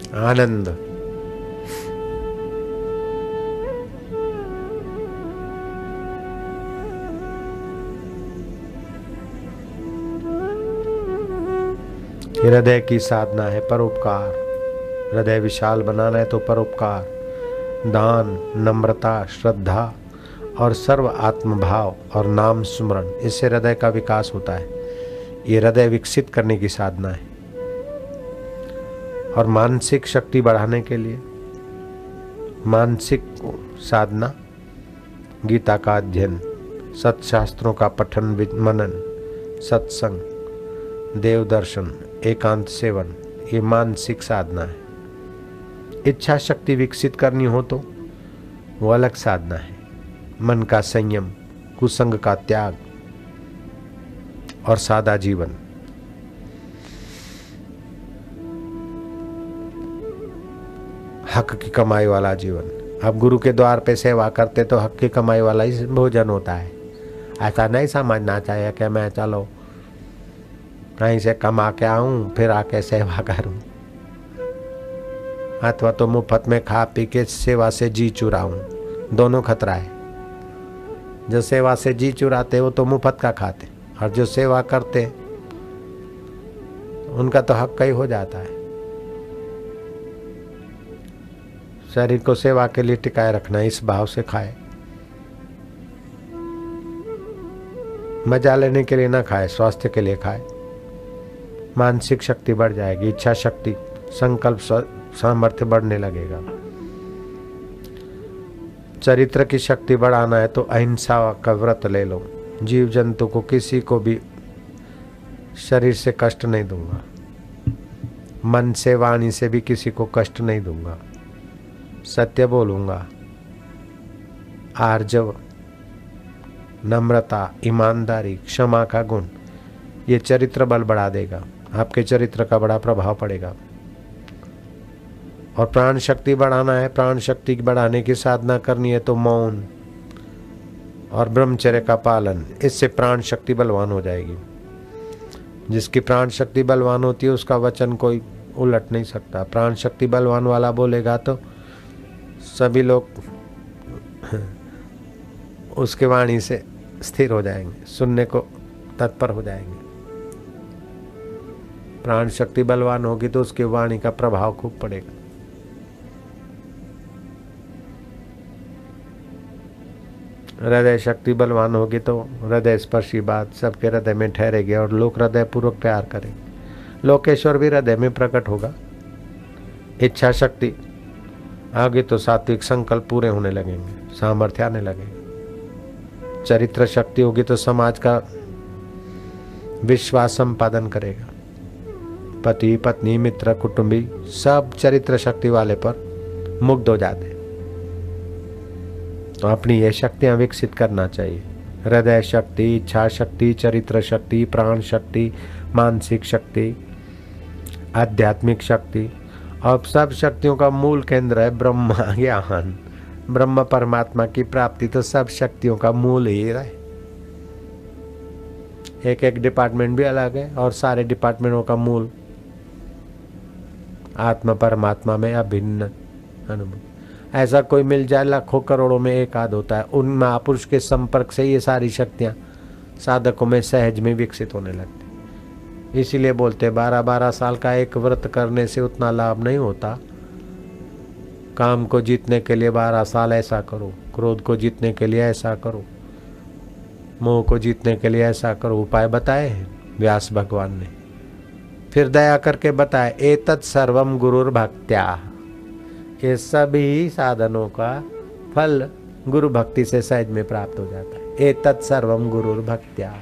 आनंद। हृदय की साधना है परोपकार। हृदय विशाल बनाना है तो परोपकार, दान, नम्रता, श्रद्धा और सर्व आत्मभाव और नाम स्मरण, इससे हृदय का विकास होता है। ये हृदय विकसित करने की साधना है। और मानसिक शक्ति बढ़ाने के लिए मानसिक साधना, गीता का अध्ययन, सत्शास्त्रों का पठन मनन, सत्संग, देव दर्शन, एकांत सेवन, ये मानसिक साधना है। इच्छा शक्ति विकसित करनी हो तो वो अलग साधना है। मन का संयम, कुसंग का त्याग और सादा जीवन। हक की कमाई वाला जीवन। अब गुरु के द्वार पे सेवा करते तो हक की कमाई वाला ही भोजन होता है। ऐसा नहीं समझना चाहिए कि मैं चलो कहीं से कमा के आऊं फिर आके सेवा करूं, अथवा तो मुफ्त में खा पी के सेवा से जी चुराऊं। दोनों खतरा है। जो सेवा से जी चुराते वो तो मुफ्त का खाते, और जो सेवा करते उनका तो हक ही हो जाता है। शरीर को सेवा के लिए टिकाए रखना, इस भाव से खाए। मजा लेने के लिए ना खाए, स्वास्थ्य के लिए खाए। मानसिक शक्ति बढ़ जाएगी, इच्छा शक्ति, संकल्प सामर्थ्य बढ़ने लगेगा। चरित्र की शक्ति बढ़ाना है तो अहिंसा का व्रत ले लो। जीव जंतु को किसी को भी शरीर से कष्ट नहीं दूंगा, मन से वाणी से भी किसी को कष्ट नहीं दूंगा। सत्य बोलूंगा, आर्जव, नम्रता, ईमानदारी, क्षमा का गुण, ये चरित्र बल बढ़ा देगा। आपके चरित्र का बड़ा प्रभाव पड़ेगा। और प्राण शक्ति बढ़ाना है, प्राण शक्ति बढ़ाने की साधना करनी है तो मौन और ब्रह्मचर्य का पालन, इससे प्राण शक्ति बलवान हो जाएगी। जिसकी प्राण शक्ति बलवान होती है उसका वचन कोई उलट नहीं सकता। प्राण शक्ति बलवान वाला बोलेगा तो सभी लोग उसके वाणी से स्थिर हो जाएंगे, सुनने को तत्पर हो जाएंगे। प्राण शक्ति बलवान होगी तो उसकी वाणी का प्रभाव खूब पड़ेगा। हृदय शक्ति बलवान होगी तो हृदय स्पर्शी बात सबके हृदय में ठहरेगी और लोग हृदय पूर्वक प्यार करेंगे। लोकेश्वर भी हृदय में प्रकट होगा। इच्छा शक्ति आगे तो सात्विक संकल्प पूरे होने लगेंगे, सामर्थ्य आने लगेगा। चरित्र शक्ति होगी तो समाज का विश्वास संपादन करेगा। पति पत्नी मित्र कुटुंबी सब चरित्र शक्ति वाले पर मुग्ध हो जाते। तो अपनी ये शक्तियां विकसित करना चाहिए। हृदय शक्ति, इच्छा शक्ति, चरित्र शक्ति, प्राण शक्ति, मानसिक शक्ति, आध्यात्मिक शक्ति, और सब शक्तियों का मूल केंद्र है ब्रह्म ज्ञान। ब्रह्म परमात्मा की प्राप्ति तो सब शक्तियों का मूल ही है। एक एक डिपार्टमेंट भी अलग है और सारे डिपार्टमेंटों का मूल आत्मा परमात्मा में अभिन्न अनुभव। ऐसा कोई मिल जाए लाखों करोड़ों में एक आध होता है। उन महापुरुष के संपर्क से ये सारी शक्तियां साधकों में सहज में विकसित होने लगती। इसीलिए बोलते 12-12 साल का एक व्रत करने से उतना लाभ नहीं होता। काम को जीतने के लिए 12 साल ऐसा करो, क्रोध को जीतने के लिए ऐसा करो, मोह को जीतने के लिए ऐसा करो। उपाय बताए हैं व्यास भगवान ने, फिर दया करके बताए एतत् सर्वम गुरुर भक्त्या। ये सभी साधनों का फल गुरु भक्ति से सहज में प्राप्त हो जाता है। एतत् सर्वम गुरुर भक्त्या।